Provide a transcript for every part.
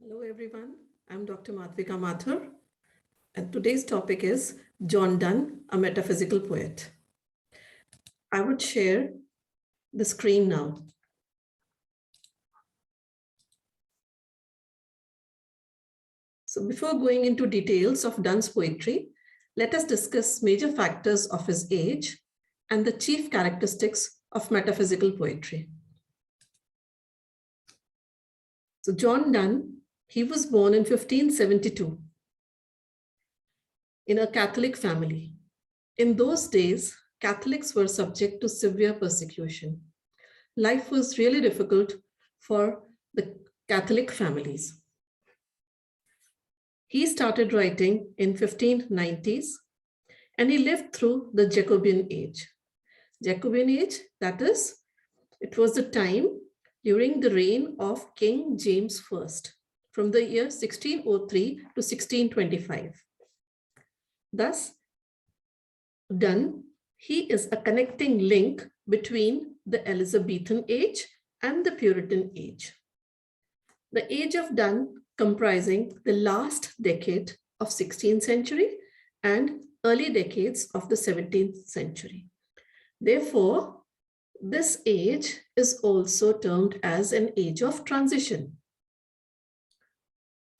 Hello everyone, I'm Dr. Madhvika Mathur, and today's topic is Donne, a metaphysical poet. I would share the screen now. So before going into details of Donne's poetry, let us discuss major factors of his age and the chief characteristics of metaphysical poetry. So John Donne, he was born in 1572 in a Catholic family. In those days, Catholics were subject to severe persecution. Life was really difficult for the Catholic families. He started writing in 1590s and he lived through the Jacobean age. Jacobean age, that is, it was the time during the reign of King James I from the year 1603 to 1625. Thus, Donne, he is a connecting link between the Elizabethan age and the Puritan age. The age of Donne comprising the last decade of 16th century and early decades of the 17th century. Therefore, this age is also termed as an age of transition.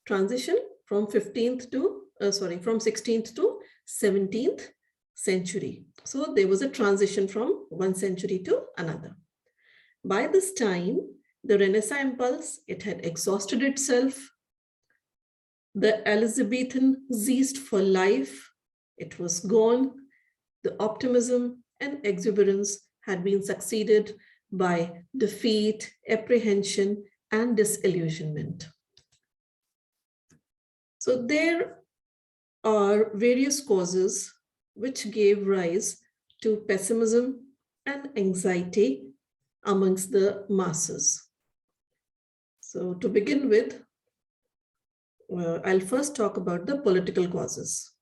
Transition from 16th to 17th century. So there was a transition from one century to another. By this time, the Renaissance impulse, it had exhausted itself. The Elizabethan zest for life, it was gone. The optimism and exuberance had been succeeded by defeat, apprehension, and disillusionment. So there are various causes which gave rise to pessimism and anxiety amongst the masses. So to begin with, I'll first talk about the political causes.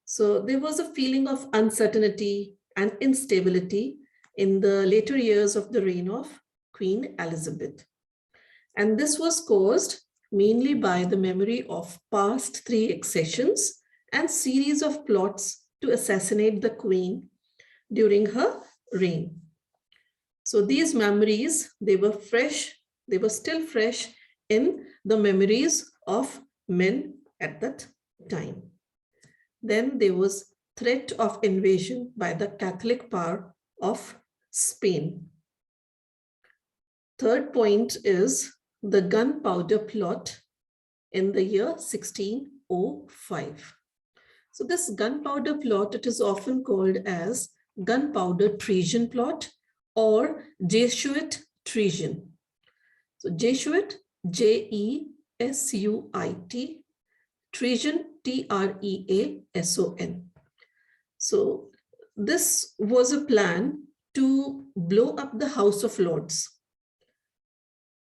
So there was a feeling of uncertainty and instability in the later years of the reign of Queen Elizabeth. And this was caused mainly by the memory of past 3 accessions and series of plots to assassinate the queen during her reign. So these memories, they were still fresh in the memories of men at that time. Then there was threat of invasion by the Catholic power of Spain. Third point is the gunpowder plot in the year 1605. So this gunpowder plot, it is often called as gunpowder treason plot or Jesuit treason. So Jesuit, Jesuit, treason, Treason. So this was a plan to blow up the House of Lords.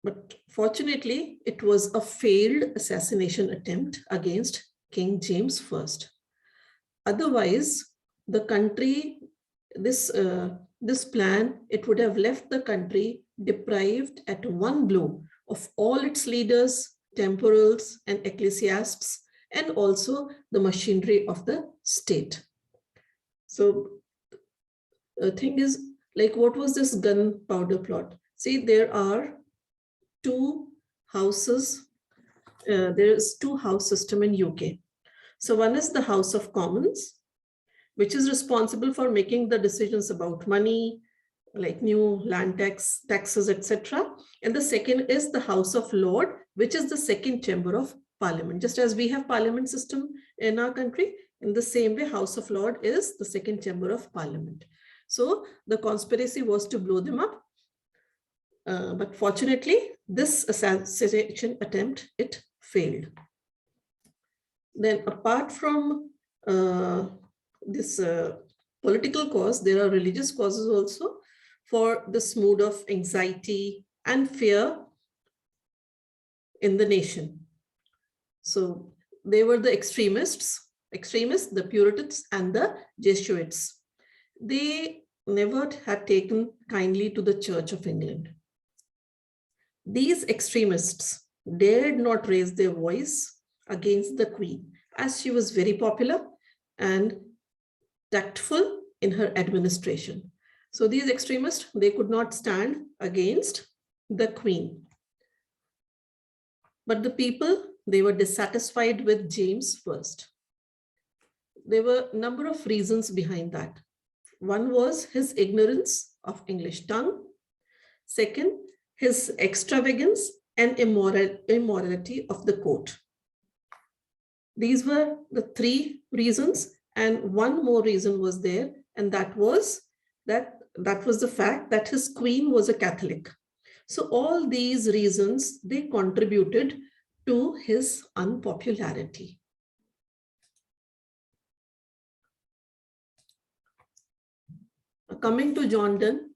But fortunately, it was a failed assassination attempt against King James I. Otherwise, the country, this plan, it would have left the country deprived at one blow of all its leaders, temporals, and ecclesiastics, and also the machinery of the state. So the thing is, like, what was this gunpowder plot? See, there are 2 houses. There is 2 house system in UK. So one is the House of Commons, which is responsible for making the decisions about money, like new land taxes, etc. And the second is the House of Lords, which is the second chamber of Parliament. Just as we have Parliament system in our country, in the same way, House of Lords is the second chamber of Parliament. So the conspiracy was to blow them up. But fortunately, this assassination attempt, it failed. Then apart from this political cause, there are religious causes also for this mood of anxiety and fear in the nation. So they were the extremists, the Puritans and the Jesuits. They never had taken kindly to the Church of England. These extremists, dared not raise their voice against the queen, as she was very popular and tactful in her administration. So these extremists, they could not stand against the queen. But the people, they were dissatisfied with James first. There were a number of reasons behind that. One was his ignorance of English tongue. Second, his extravagance and immorality of the court. These were the three reasons, and one more reason was there, and that was the fact that his queen was a Catholic. So all these reasons, they contributed to his unpopularity. Coming to John Donne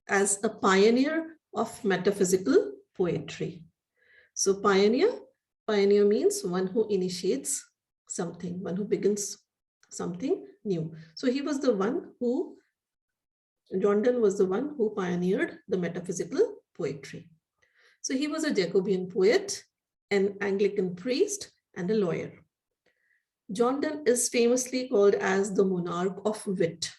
as a pioneer of metaphysical poetry. So pioneer means one who initiates something, one who begins something new. So he was the one who, John Donne was the one who pioneered the metaphysical poetry. So he was a Jacobean poet, an Anglican priest, and a lawyer. John Donne is famously called as the monarch of wit.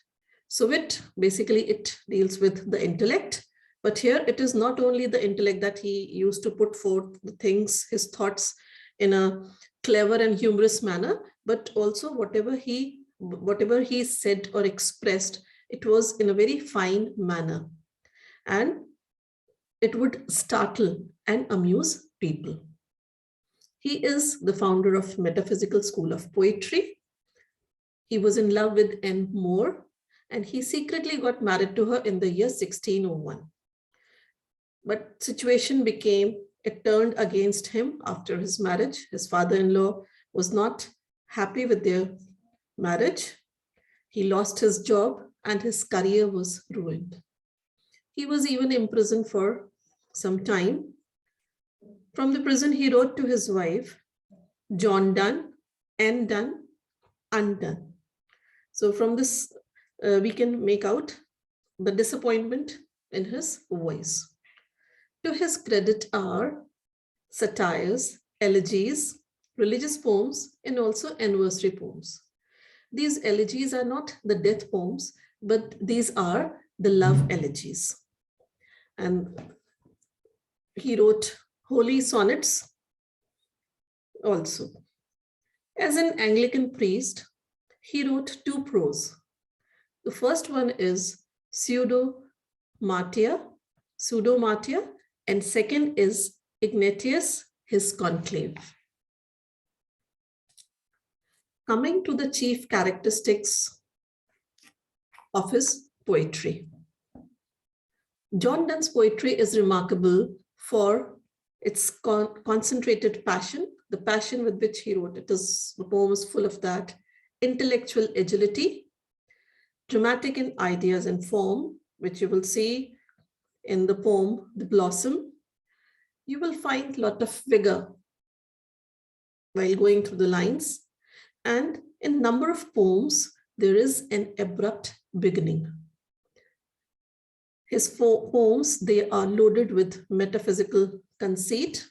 So wit, basically it deals with the intellect, but here it is not only the intellect that he used to put forth the things, his thoughts in a clever and humorous manner, but also whatever he said or expressed, it was in a very fine manner, and it would startle and amuse people. He is the founder of Metaphysical School of Poetry. He was in love with Anne More, and he secretly got married to her in the year 1601. But situation it turned against him after his marriage. His father-in-law was not happy with their marriage. He lost his job and his career was ruined. He was even imprisoned for some time. From the prison, he wrote to his wife, John Donne, Anne Donne, undone. So from this, we can make out the disappointment in his voice. To his credit are satires, elegies, religious poems, and also anniversary poems. These elegies are not the death poems, but these are the love elegies. And he wrote holy sonnets also. As an Anglican priest, he wrote two prose. The first one is Pseudo-Martyr, and second is Ignatius, his conclave. Coming to the chief characteristics of his poetry. John Donne's poetry is remarkable for its concentrated passion, the passion with which he wrote it. The poem is full of that. Intellectual agility, dramatic in ideas and form, which you will see in the poem, The Blossom. You will find a lot of vigor while going through the lines. And in number of poems, there is an abrupt beginning. His poems, they are loaded with metaphysical conceit.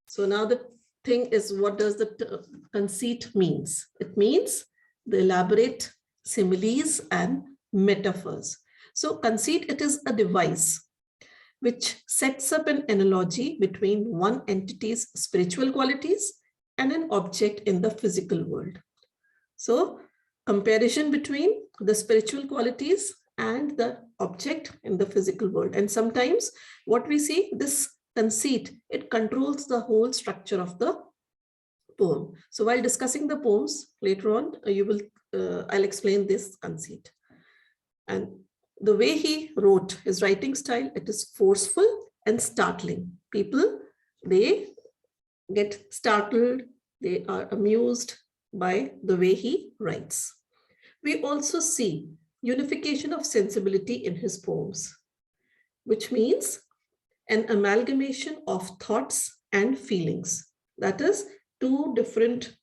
So now the thing is, what does the conceit means? It means the elaborate similes and metaphors. So conceit, it is a device which sets up an analogy between one entity's spiritual qualities and an object in the physical world. So comparison between the spiritual qualities and the object in the physical world. And sometimes what we see, this conceit, it controls the whole structure of the poem. So while discussing the poems later on, I'll explain this conceit. And the way he wrote, his writing style, it is forceful and startling. People, they get startled, they are amused by the way he writes. We also see unification of sensibility in his poems, which means an amalgamation of thoughts and feelings. That is, two different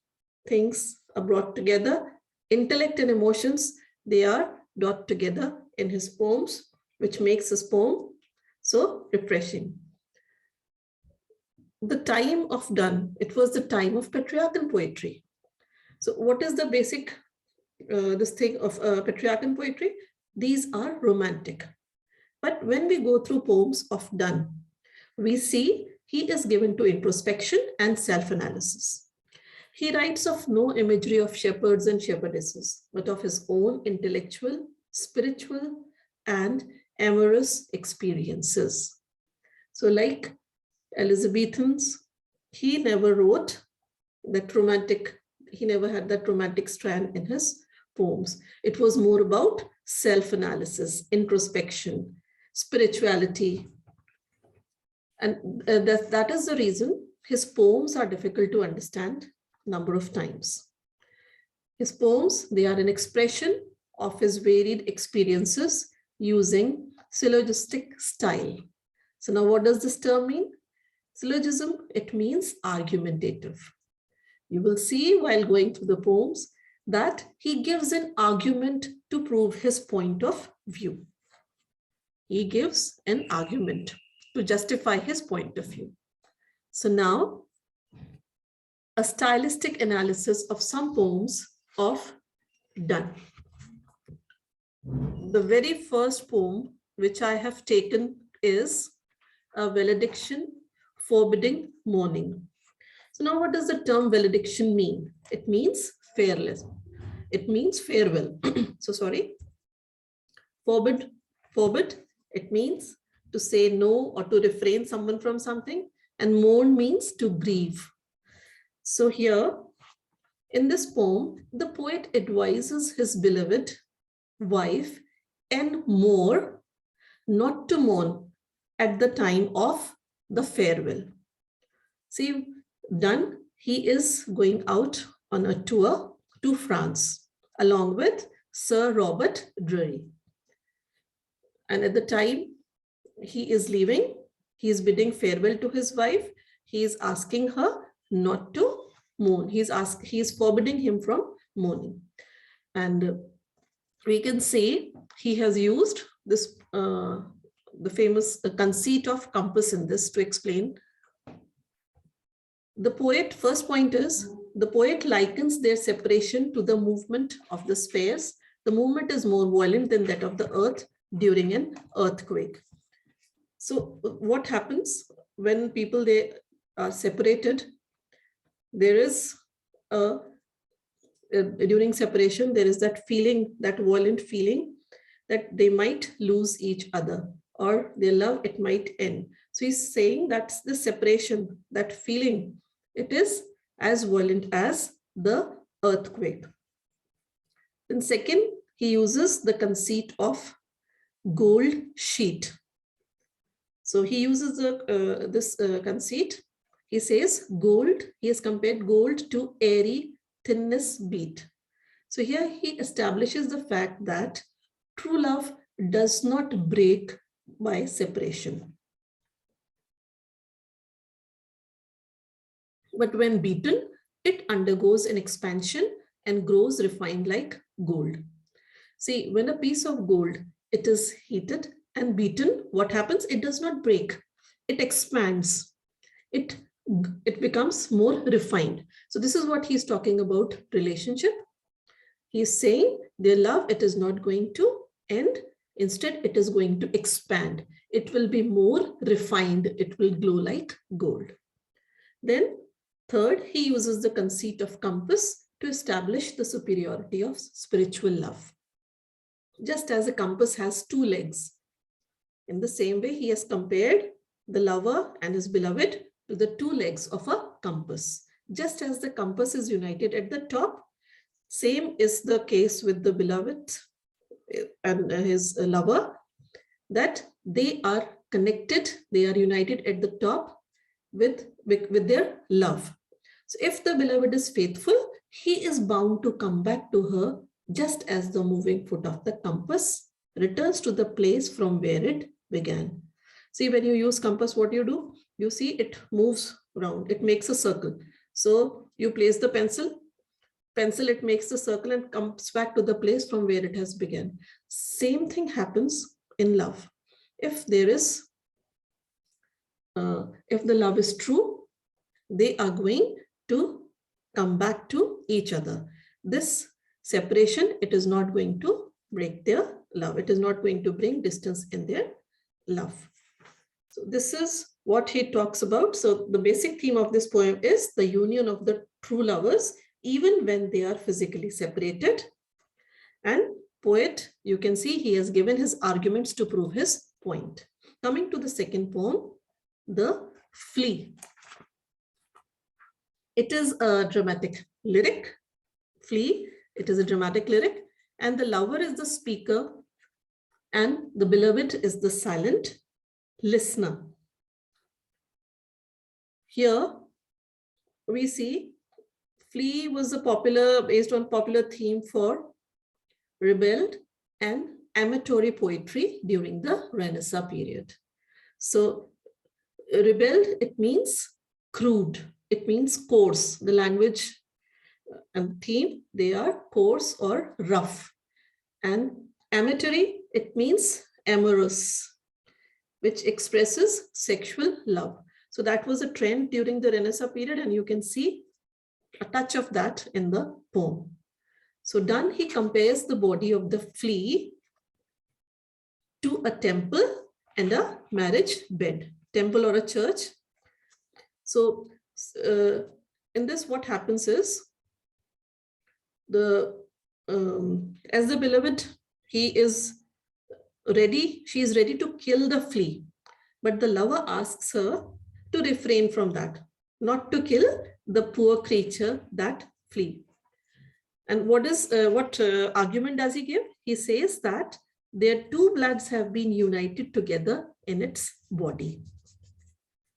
things are brought together. Intellect and emotions, they are brought together in his poems, which makes his poem so refreshing. the time of Donne, it was the time of patriarchal poetry. So what is the basic, this thing of patriarchal poetry? These are romantic. But when we go through poems of Donne, we see he is given to introspection and self-analysis. He writes of no imagery of shepherds and shepherdesses, but of his own intellectual, spiritual, and amorous experiences. So like Elizabethans, he never wrote that romantic, he never had that romantic strand in his poems. It was more about self-analysis, introspection, spirituality. And that is the reason his poems are difficult to understand number of times. His poems, they are an expression of his varied experiences using syllogistic style. So now what does this term mean? Syllogism, it means argumentative. You will see while going through the poems that he gives an argument to prove his point of view. He gives an argument to justify his point of view. So now, a stylistic analysis of some poems of Donne. The very first poem which I have taken is a Valediction forbidding mourning. So now what does the term valediction mean? It means farewell. It means farewell. So sorry. Forbid, it means to say no or to refrain someone from something. And mourn means to grieve. So here in this poem, the poet advises his beloved wife and more not to mourn at the time of the farewell. See, Donne, he is going out on a tour to France along with Sir Robert Drury. And at the time he is leaving, he is bidding farewell to his wife. He is asking her not to mourn. He is forbidding him from mourning. And we can say he has used this, the famous conceit of compass in this to explain. The poet, first point is, the poet likens their separation to the movement of the spheres. The movement is more violent than that of the earth during an earthquake. So what happens when people, they are separated? There is during separation, there is that feeling, that violent feeling that they might lose each other or their love, it might end. So he's saying that's the separation, that feeling, it is as violent as the earthquake. Then second, he uses the conceit of gold sheet. So he uses this conceit. He says gold, he has compared gold to airy thinness beat. So here he establishes the fact that true love does not break by separation. But when beaten, it undergoes an expansion and grows refined like gold. See, when a piece of gold, it is heated and beaten, what happens? It does not break. It expands. It becomes more refined. So this is what he's talking about relationship. He's saying their love, it is not going to end. Instead, it is going to expand. It will be more refined. It will glow like gold. Then third, he uses the conceit of compass to establish the superiority of spiritual love. Just as a compass has two legs, in the same way, he has compared the lover and his beloved to the two legs of a compass. Just as the compass is united at the top, same is the case with the beloved and his lover, that they are connected, they are united at the top with their love. So if the beloved is faithful, he is bound to come back to her, just as the moving foot of the compass returns to the place from where it began. See, when you use compass, what you do? You see it moves around, it makes a circle. So you place the pencil, it makes the circle and comes back to the place from where it has begun. Same thing happens in love. If there is, if the love is true, they are going to come back to each other. This separation, it is not going to break their love. It is not going to bring distance in their love. So this is what he talks about. So the basic theme of this poem is the union of the true lovers, even when they are physically separated. And poet, you can see he has given his arguments to prove his point. Coming to the second poem, The Flea. It is a dramatic lyric. Flea, it is a dramatic lyric, and the lover is the speaker and the beloved is the silent listener. Here we see Flea was based on popular theme for rebelled and amatory poetry during the Renaissance period. So rebelled, it means crude, it means coarse. The language and theme, they are coarse or rough. And amatory, it means amorous, which expresses sexual love. So that was a trend during the Renaissance period, and you can see a touch of that in the poem. So Donne, he compares the body of the flea to a temple and a marriage bed, temple or a church. So in this, what happens is, as the beloved, she is ready to kill the flea, but the lover asks her to refrain from that, not to kill the poor creature, that flea. And what argument does he give? He says that their two bloods have been united together in its body.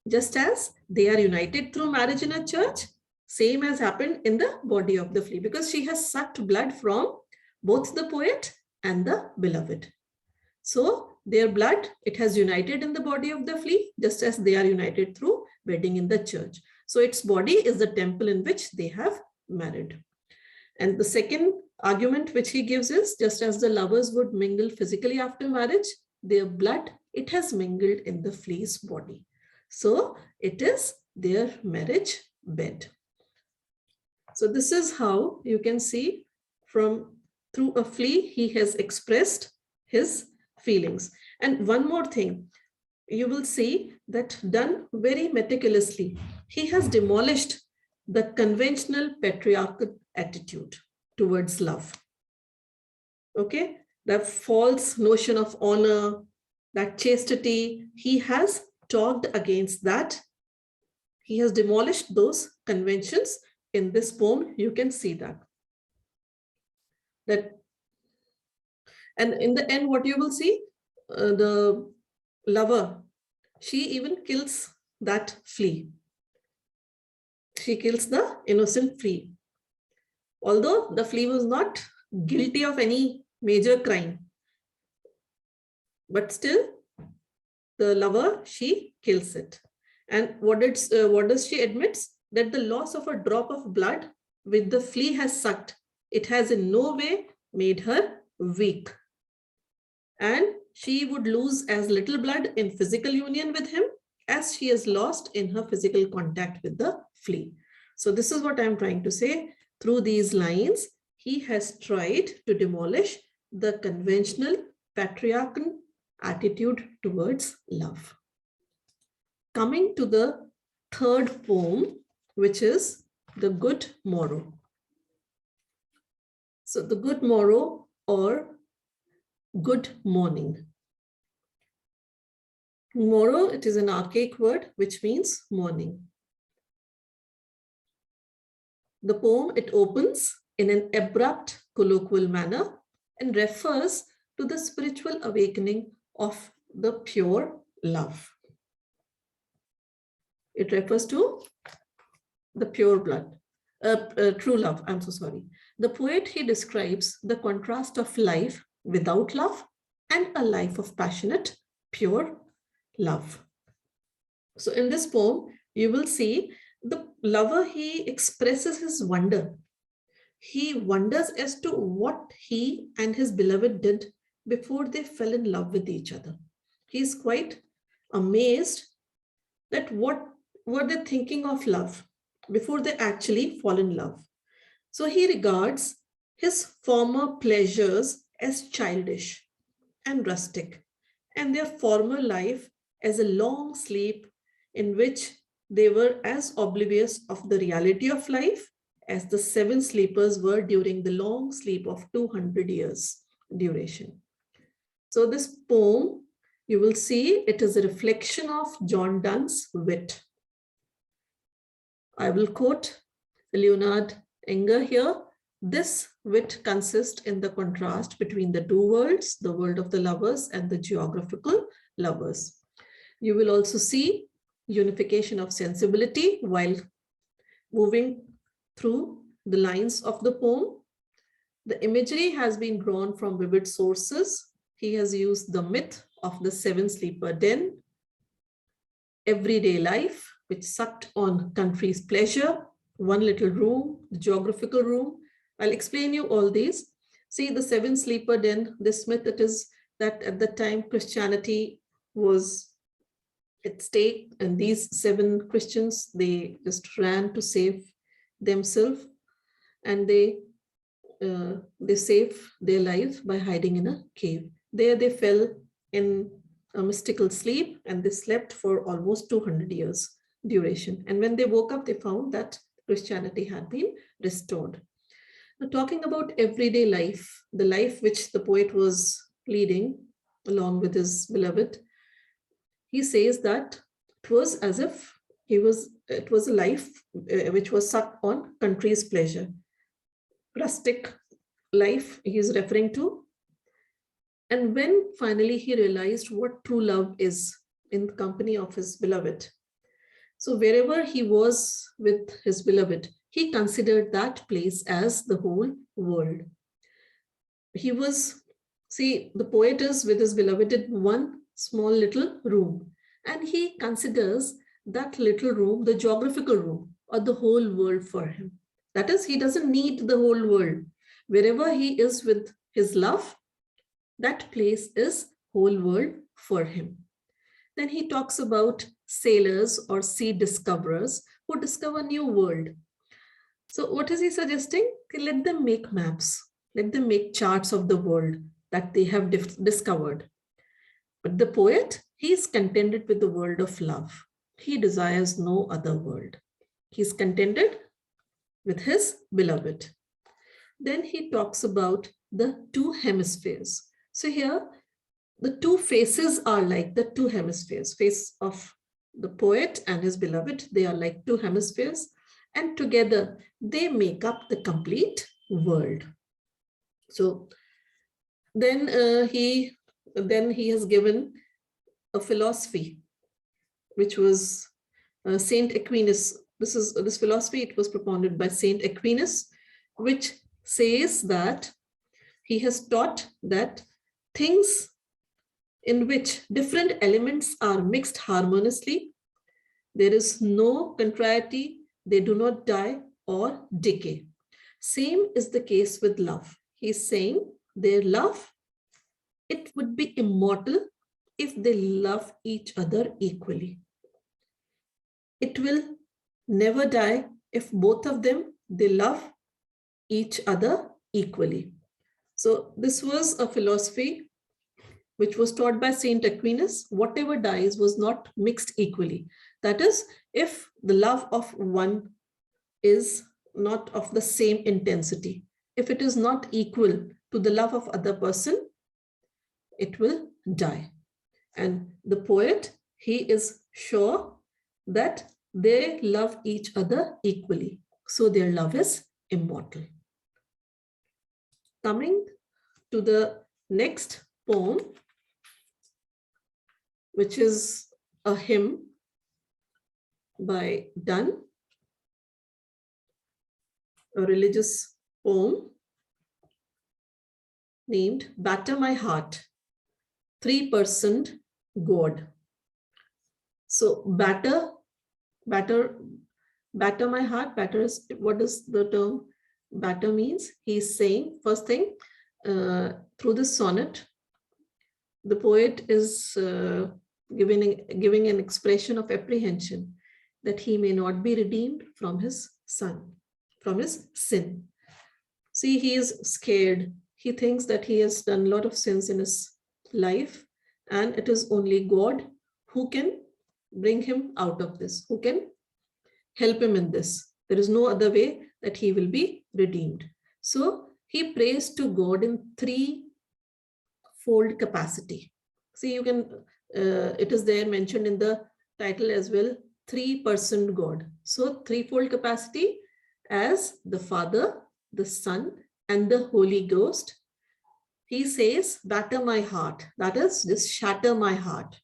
Just as they are united through marriage in a church, same has happened in the body of the flea, because she has sucked blood from both the poet and the beloved. So their blood, it has united in the body of the flea, just as they are united through wedding in the church. So its body is the temple in which they have married. And the second argument which he gives is, just as the lovers would mingle physically after marriage, their blood, it has mingled in the flea's body. So it is their marriage bed. So this is how you can see through a flea, he has expressed his feelings. And one more thing, you will see that Donne very meticulously, he has demolished the conventional patriarchal attitude towards love. Okay, that false notion of honor, that chastity, he has talked against that. He has demolished those conventions. In this poem, you can see that. And in the end, what you will see, the lover, she even kills that flea. She kills the innocent flea. Although the flea was not guilty of any major crime, but still the lover, she kills it. And what does she admit? That the loss of a drop of blood which the flea has sucked, it has in no way made her weak. And she would lose as little blood in physical union with him as she has lost in her physical contact with the flea. So this is what I'm trying to say. Through these lines, he has tried to demolish the conventional patriarchal attitude towards love. Coming to the third poem, which is The Good Morrow. So the good morrow or good morning. Morrow, it is an archaic word which means morning. The poem, it opens in an abrupt colloquial manner and refers to the spiritual awakening of the pure love. It refers to the pure blood, true love, I'm so sorry. The poet, he describes the contrast of life without love and a life of passionate, pure love. So in this poem, you will see the lover, he expresses his wonder. He wonders as to what he and his beloved did before they fell in love with each other. He is quite amazed that what were they thinking of love before they actually fall in love? So he regards his former pleasures as childish and rustic, and their former life as a long sleep in which they were as oblivious of the reality of life as the seven sleepers were during the long sleep of 200 years duration. So this poem, you will see it is a reflection of John Donne's wit. I will quote Leonard Enger here. This wit consists in the contrast between the two worlds, the world of the lovers and the geographical lovers. You will also see unification of sensibility while moving through the lines of the poem. The imagery has been drawn from vivid sources. He has used the myth of the seven sleeper den, everyday life, which sucked on country's pleasure, one little room, the geographical room. I'll explain you all these. See, the seven sleeper den, this myth, it is that at the time Christianity was at stake, and these seven Christians, they just ran to save themselves, and they saved their lives by hiding in a cave. There they fell in a mystical sleep, and they slept for almost 200 years duration. And when they woke up, they found that Christianity had been restored. Now, talking about everyday life, the life which the poet was leading along with his beloved, he says that it was as if it was a life which was sucked on country's pleasure. Rustic life he is referring to. And when finally he realized what true love is in the company of his beloved, so wherever he was with his beloved, he considered that place as the whole world. He was, see, the poet is with his beloved in one small little room, and he considers that little room the geographical room or the whole world for him. That is, he doesn't need the whole world. Wherever he is with his love, that place is whole world for him. Then he talks about sailors or sea discoverers who discover new world. So what is he suggesting? Let them make maps. Let them make charts of the world that they have discovered. But the poet, he is contented with the world of love. He desires no other world. He is contented with his beloved. Then he talks about the two hemispheres. So here, the two faces are like the two hemispheres. Face of the poet and his beloved, they are like two hemispheres, and together they make up the complete world. So then he has given a philosophy, which was Saint Aquinas. This philosophy, it was propounded by Saint Aquinas, which says that he has taught that things in which different elements are mixed harmoniously, there is no contrariety, they do not die or decay. Same is the case with love. He's saying their love, it would be immortal if they love each other equally. It will never die if both of them, they love each other equally. So this was a philosophy which was taught by Saint Aquinas. Whatever dies was not mixed equally. That is, if the love of one is not of the same intensity, if it is not equal to the love of other person, it will die. And the poet, he is sure that they love each other equally. So their love is immortal. Coming to the next poem, which is a hymn by Donne, a religious poem named Batter My Heart, Three-Personed God. So batter my heart, batter is, what does the term batter means? He's saying, first thing, through this sonnet, the poet is giving an expression of apprehension. that he may not be redeemed from his son, from his sin. See, he is scared. He thinks that he has done a lot of sins in his life, and it is only God who can bring him out of this, who can help him in this. There is no other way that he will be redeemed. So he prays to God in threefold capacity. See, you can, it is there mentioned in the title as well, three-person God. So threefold capacity as the Father, the Son, and the Holy Ghost. He says, batter my heart. That is, just shatter my heart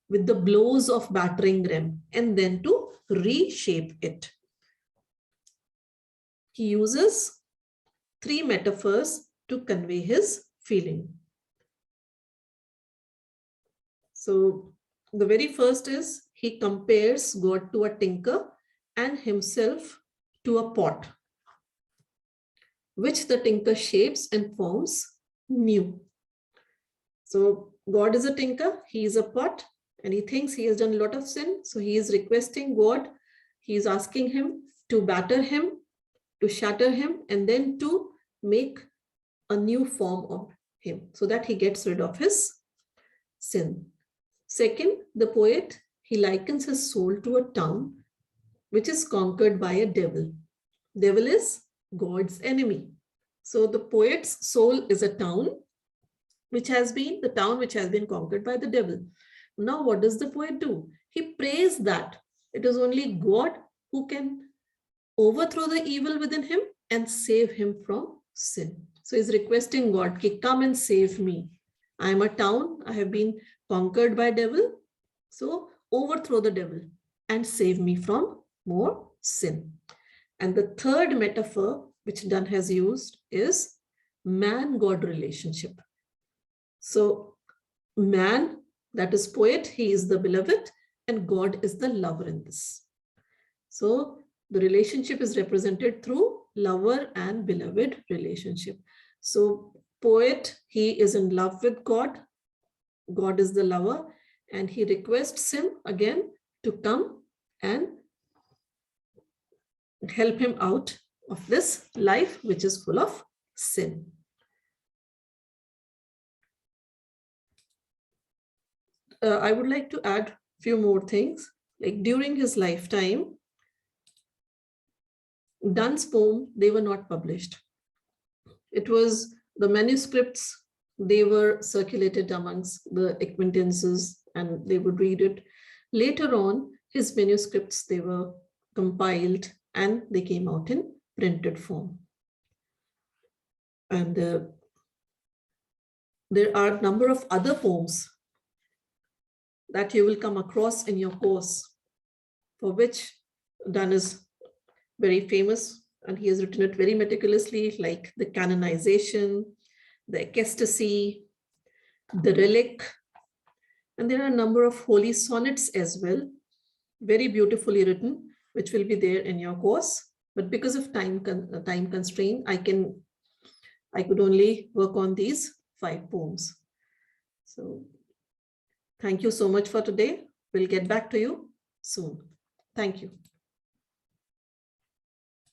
with the blows of battering ram, and then to reshape it. He uses three metaphors to convey his feeling. So the very first is he compares God to a tinker and himself to a pot, which the tinker shapes and forms new. So God is a tinker, he is a pot, and he thinks he has done a lot of sin. So he is requesting God, he is asking him to batter him, to shatter him, and then to make a new form of him so that he gets rid of his sin. Second, the poet, he likens his soul to a town which is conquered by a devil. Devil is God's enemy. So the poet's soul is a town which has been conquered by the devil. Now, what does the poet do? He prays that it is only God who can overthrow the evil within him and save him from sin. So he's requesting God, come and save me. I am a town, I have been conquered by devil. So overthrow the devil and save me from more sin. And the third metaphor which Donne has used is man-God relationship. So man, that is poet, he is the beloved, and God is the lover in this. So the relationship is represented through lover and beloved relationship. So poet, he is in love with God. God is the lover, and he requests him again to come and help him out of this life which is full of sin. I would like to add a few more things. Like during his lifetime, Donne's poem, they were not published. It was the manuscripts, they were circulated amongst the acquaintances and they would read it. Later on, his manuscripts, they were compiled and they came out in printed form. And there are a number of other poems that you will come across in your course, for which Donne is very famous, and he has written it very meticulously, like the canonization, the ecstasy, the relic, and there are a number of holy sonnets as well, very beautifully written, which will be there in your course. But because of time constraint, I could only work on these 5 poems. So thank you so much for today. We'll get back to you soon. Thank you.